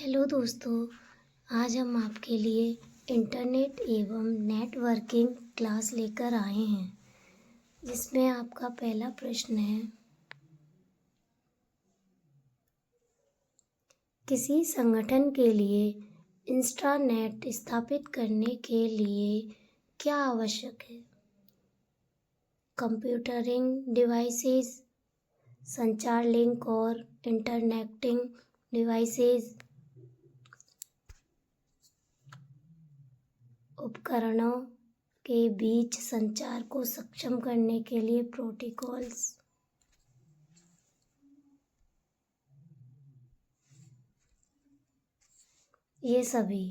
Hello दोस्तों, आज हम आपके लिए इंटरनेट एवं नेटवर्किंग क्लास लेकर आए हैं, जिसमें आपका पहला प्रश्न है, किसी संगठन के लिए इंट्रानेट स्थापित करने के लिए क्या आवश्यक है? कंप्यूटरिंग डिवाइसेस, संचार लिंक और इंटरनेटिंग डिवाइसेस, उपकरणों के बीच संचार को सक्षम करने के लिए प्रोटोकॉल्स। ये सभी।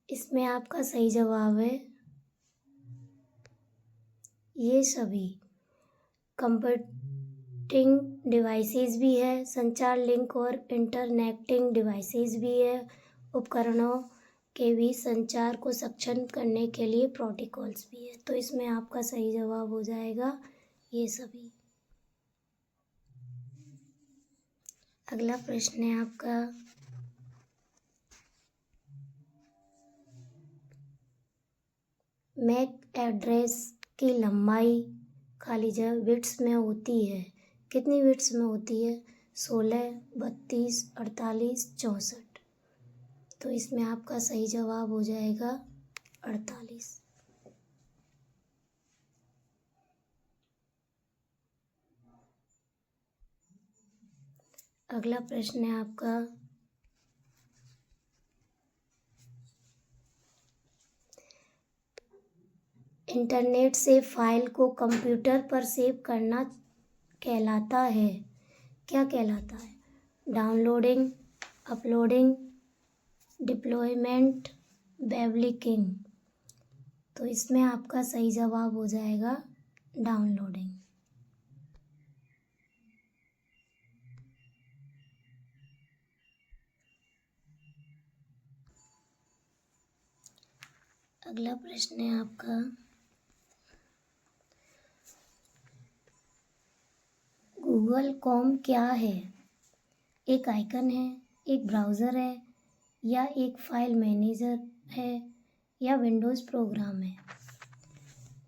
इसमें आपका सही जवाब है ये सभी। कंप्यूटिंग डिवाइसेस भी है, संचार लिंक और इंटरनेटिंग डिवाइसेस भी है, उपकरणों के बीच संचार को सक्षम करने के लिए प्रोटोकॉल्स भी है। तो इसमें आपका सही जवाब हो जाएगा ये सभी। अगला प्रश्न है आपका, मैक एड्रेस की लंबाई खाली जगह बिट्स में होती है। कितनी बिट्स में होती है? 16, 32, 48, 64। तो इसमें आपका सही जवाब हो जाएगा 48। अगला प्रश्न है आपका, इंटरनेट से फाइल को कंप्यूटर पर सेव करना कहलाता है, क्या कहलाता है? Downloading, uploading, deployment, babbling. तो इसमें आपका सही जवाब हो जाएगा डाउनलोडिंग। अगला प्रश्न है आपका, गूगल कॉम क्या है? एक आइकन है, एक ब्राउज़र है, या एक फाइल मैनेजर है, या विंडोज़ प्रोग्राम है?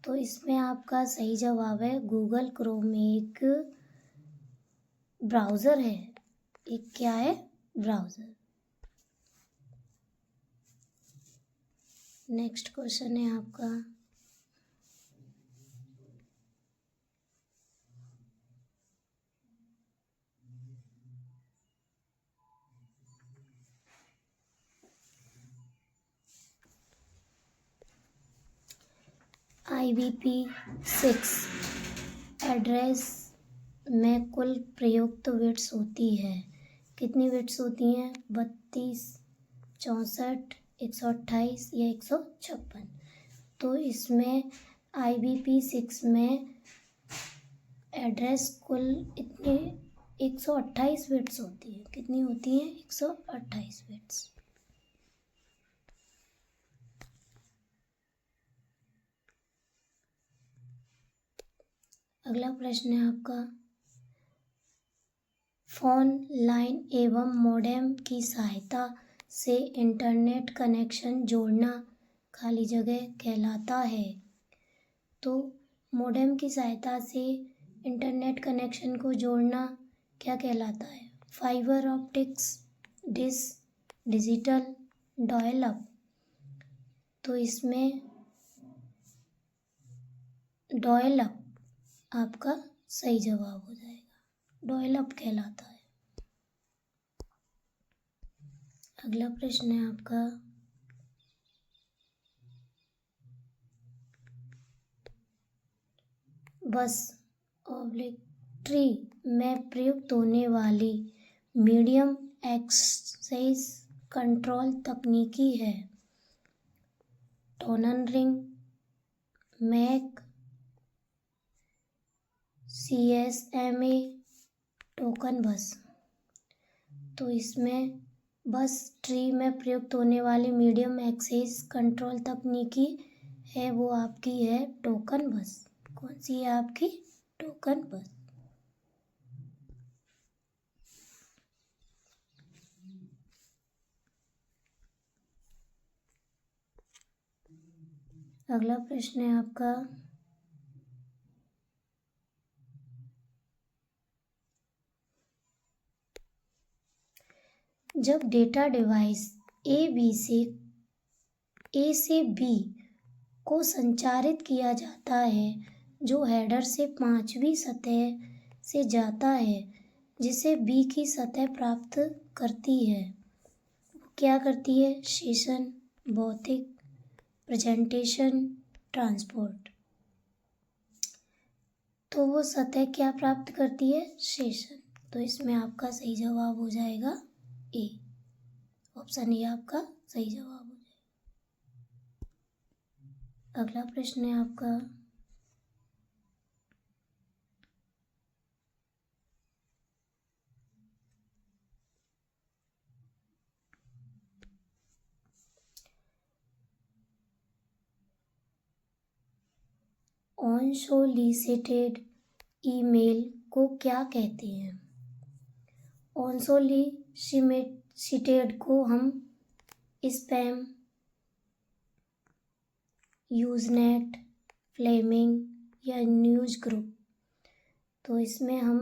तो इसमें आपका सही जवाब है गूगल क्रोम एक ब्राउज़र है। एक क्या है? ब्राउज़र। नेक्स्ट क्वेश्चन है आपका, IPv6 एड्रेस में कुल प्रयुक्त बिट्स होती है। कितनी बिट्स होती हैं? 32, 64, 128 या 156। तो इसमें IPv6 में एड्रेस कुल इतने 128 बिट्स होती है। कितनी होती हैं? 128 बिट्स। अगला प्रश्न है आपका, फोन लाइन एवं मॉडेम की सहायता से इंटरनेट कनेक्शन जोड़ना खाली जगह कहलाता है। तो मॉडेम की सहायता से इंटरनेट कनेक्शन को जोड़ना क्या कहलाता है? Fibre optics, dish, digital, dial up. तो इसमें डायल अप आपका सही जवाब हो जाएगा। डायल अप कहलाता है। अगला प्रश्न है आपका, बस ट्री में प्रयुक्त होने वाली मीडियम एक्सेस कंट्रोल तकनीकी है। टोनन रिंग, मैक, CSMA, टोकन बस। तो इसमें बस ट्री में प्रयुक्त होने वाली मीडियम एक्सेस कंट्रोल तकनीकी है, वो आपकी है टोकन बस। कौन सी है आपकी? टोकन बस। अगला प्रश्न है आपका, जब डेटा डिवाइस ए से बी को संचारित किया जाता है जो हेडर से 5वीं सतह से जाता है जिसे बी की सतह प्राप्त करती है, क्या करती है? सेशन, भौतिक, प्रेजेंटेशन, ट्रांसपोर्ट। तो वो सतह क्या प्राप्त करती है? सेशन। तो इसमें आपका सही जवाब हो जाएगा ए, ऑप्शन ए आपका सही जवाब हो जाएगा। अगला प्रश्न है आपका, अनसोलिसिटेड ईमेल को क्या कहते हैं? अनसोलिसिटेड को हम स्पैम, यूजनेट, फ्लेमिंग या न्यूज ग्रुप। तो इसमें हम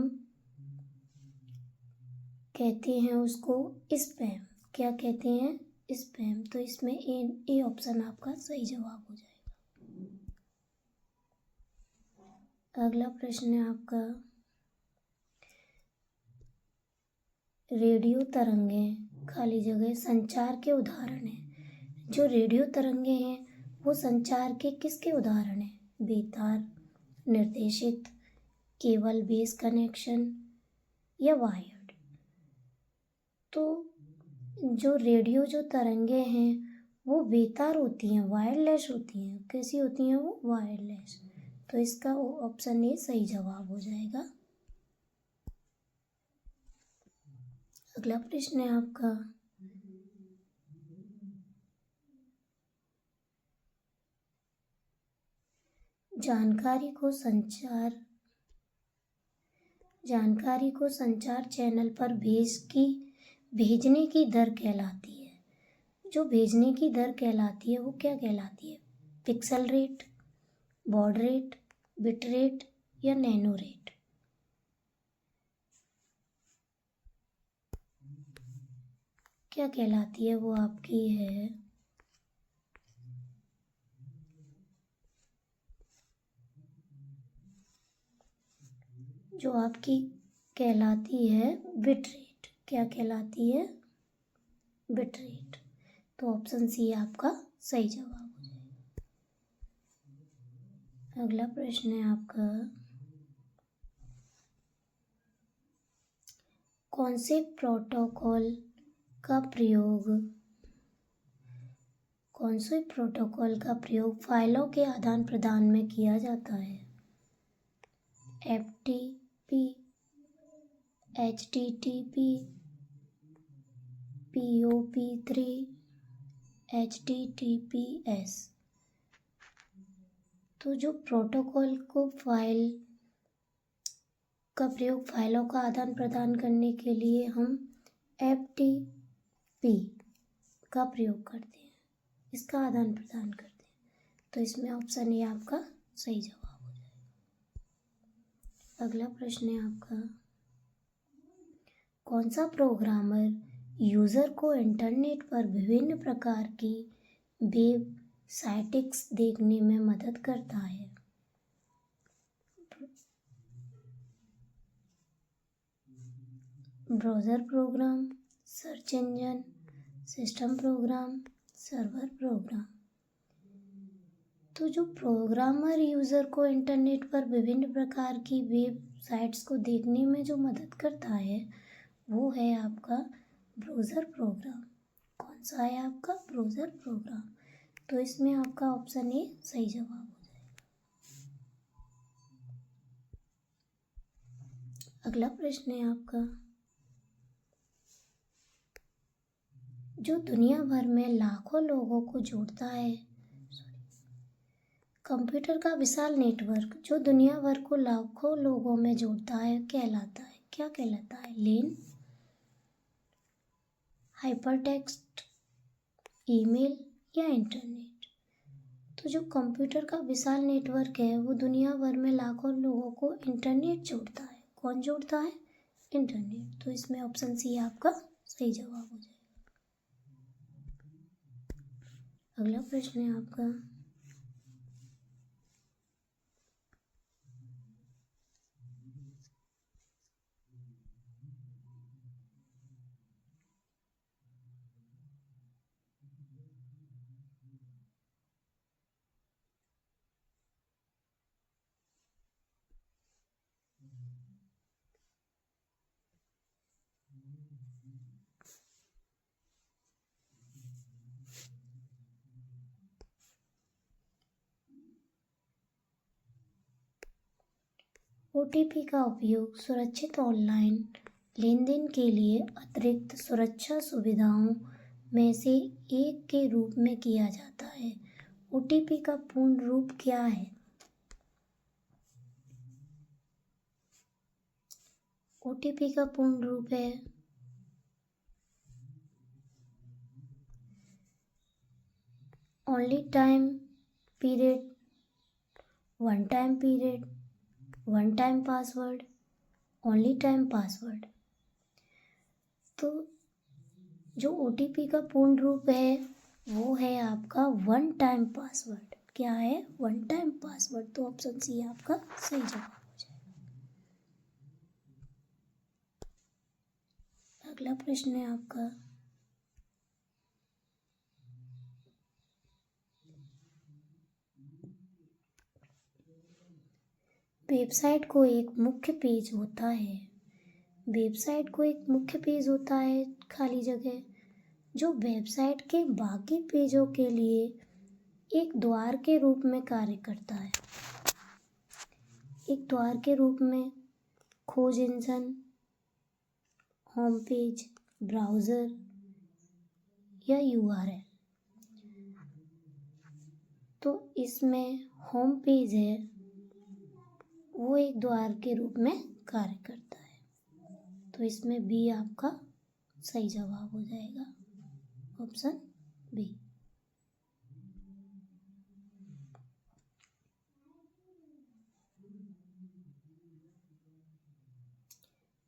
कहते हैं उसको स्पैम। क्या कहते हैं? स्पैम। तो इसमें ए ऑप्शन आपका सही जवाब हो जाएगा। अगला प्रश्न है आपका, रेडियो तरंगें खाली जगह संचार के उदाहरण हैं। जो रेडियो तरंगें हैं वो संचार के किसके उदाहरण हैं? बेतार, निर्देशित, केबल बेस कनेक्शन या वायर्ड। तो जो रेडियो जो तरंगें हैं वो बेतार होती हैं, वायरलेस होती हैं। कैसी होती हैं वो? वायरलेस। तो इसका ऑप्शन ए सही जवाब हो जाएगा। अगला प्रश्न है आपका, जानकारी को संचार चैनल पर भेजने की दर कहलाती है। जो भेजने की दर कहलाती है वो क्या कहलाती है? Pixel rate, baud rate, bit rate या नैनो रेट। क्या कहलाती है? वो आपकी है जो आपकी कहलाती है बिट रेट। क्या कहलाती है? Bit rate. तो ऑप्शन सी आपका सही जवाब हो जाएगा। अगला प्रश्न है आपका, कौन से प्रोटोकॉल का प्रयोग फाइलों के आदान प्रदान में किया जाता है? FTP, HTTP, POP3, HTTPS। तो जो प्रोटोकॉल को का प्रयोग फाइलों का आदान प्रदान करने के लिए हम FTP का प्रयोग करते हैं, इसका आदान प्रदान करते हैं। तो इसमें ऑप्शन ए आपका सही जवाब हो जाएगा। अगला प्रश्न है आपका, कौन सा प्रोग्रामर यूज़र को इंटरनेट पर विभिन्न प्रकार की वेबसाइट्स देखने में मदद करता है? Browser program, search engine, system program, server program. तो जो प्रोग्रामर यूज़र को इंटरनेट पर विभिन्न प्रकार की वेबसाइट्स को देखने में जो मदद करता है वो है आपका ब्राउज़र प्रोग्राम। कौन सा है आपका? Browser program. तो इसमें आपका ऑप्शन ए सही जवाब हो जाएगा। अगला प्रश्न है आपका, जो दुनिया भर में लाखों लोगों को जोड़ता है, कंप्यूटर का विशाल नेटवर्क जो दुनिया भर को लाखों लोगों में जोड़ता है कहलाता है? क्या कहलाता है? लेन, हाइपरटेक्स्ट, ईमेल या इंटरनेट। तो तो जो कंप्यूटर का विशाल नेटवर्क है वो दुनिया भर में लाखों लोगों को इंटरनेट जोड़ता है। कौन जोड़ता है? इंटरनेट। तो इसमें ऑप्शन सी आपका सही जवाब हो जाएगा। अगला प्रश्न है आपका, ओटीपी का उपयोग सुरक्षित ऑनलाइन लेनदेन के लिए अतिरिक्त सुरक्षा सुविधाओं में से एक के रूप में किया जाता है। ओटीपी का पूर्ण रूप क्या है? ओटीपी का पूर्ण रूप है only time period, one time period, one time password, only time password. तो जो ओटीपी का पूर्ण रूप है वो है आपका वन टाइम पासवर्ड। क्या है? One time password. तो ऑप्शन सी आपका सही जवाब हो जाएगा। अगला प्रश्न है आपका, वेबसाइट को एक मुख्य पेज होता है। वेबसाइट को एक मुख्य पेज होता है खाली जगह जो वेबसाइट के बाकी पेजों के लिए एक द्वार के रूप में कार्य करता है। एक द्वार के रूप में खोज इंजन, होम पेज, ब्राउज़र या यूआरएल। तो इसमें होम पेज है वो एक द्वार के रूप में कार्य करता है। तो इसमें बी आपका सही जवाब हो जाएगा, ऑप्शन बी।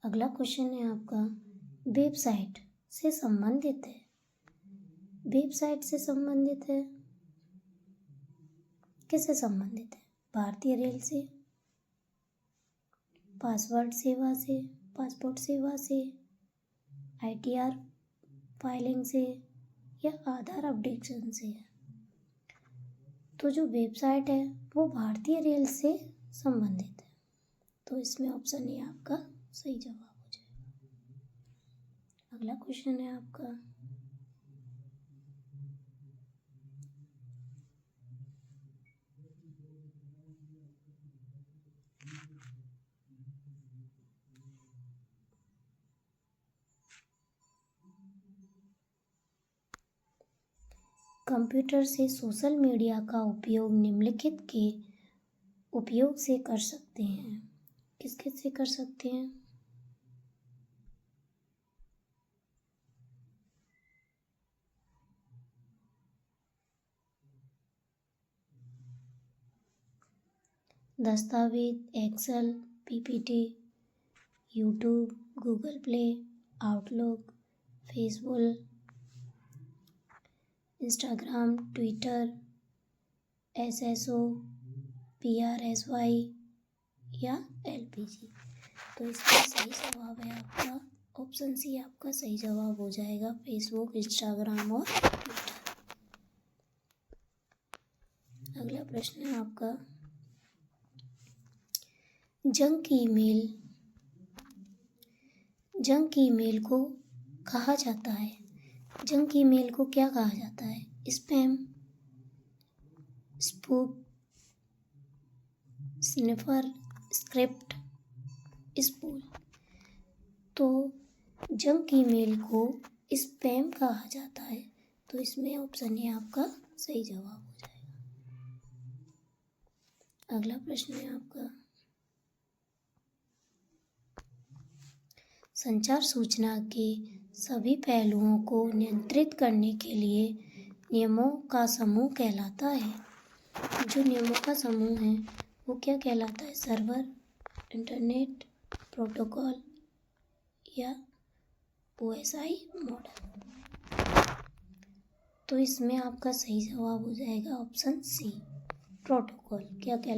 अगला क्वेश्चन है आपका, वेबसाइट से संबंधित है। वेबसाइट से संबंधित है, किससे संबंधित है? भारतीय रेल से, पासवर्ड सेवा से, पासपोर्ट सेवा से, आईटीआर फाइलिंग से या आधार अपडेशन से है। तो जो वेबसाइट है वो भारतीय रेल से संबंधित है। तो इसमें ऑप्शन ए आपका सही जवाब हो जाएगा। अगला क्वेश्चन है आपका, कंप्यूटर से सोशल मीडिया का उपयोग निम्नलिखित के उपयोग से कर सकते हैं। किस किस से कर सकते हैं? दस्तावेज, Excel, PPT, YouTube, Google Play, Outlook, Facebook, Instagram, Twitter, SSO, PRSY या एलपीजी। तो इसका सही जवाब है आपका ऑप्शन सी आपका सही जवाब हो जाएगा, फेसबुक, इंस्टाग्राम और ट्विटर। अगला प्रश्न है आपका, जंक ईमेल को कहा जाता है। जंक ईमेल को क्या कहा जाता है? Spam, spoof, sniffer, script, spool. तो जंक ईमेल को स्पैम कहा जाता है। तो इसमें ऑप्शन ए आपका सही जवाब हो जाएगा। अगला प्रश्न है आपका, संचार सूचना के सभी पहलुओं को नियंत्रित करने के लिए नियमों का समूह कहलाता है। जो नियमों का समूह है वो क्या कहलाता है? सर्वर, इंटरनेट प्रोटोकॉल या ओएसआई मॉडल। तो इसमें आपका सही जवाब हो जाएगा ऑप्शन सी, प्रोटोकॉल। क्या कहलाता है?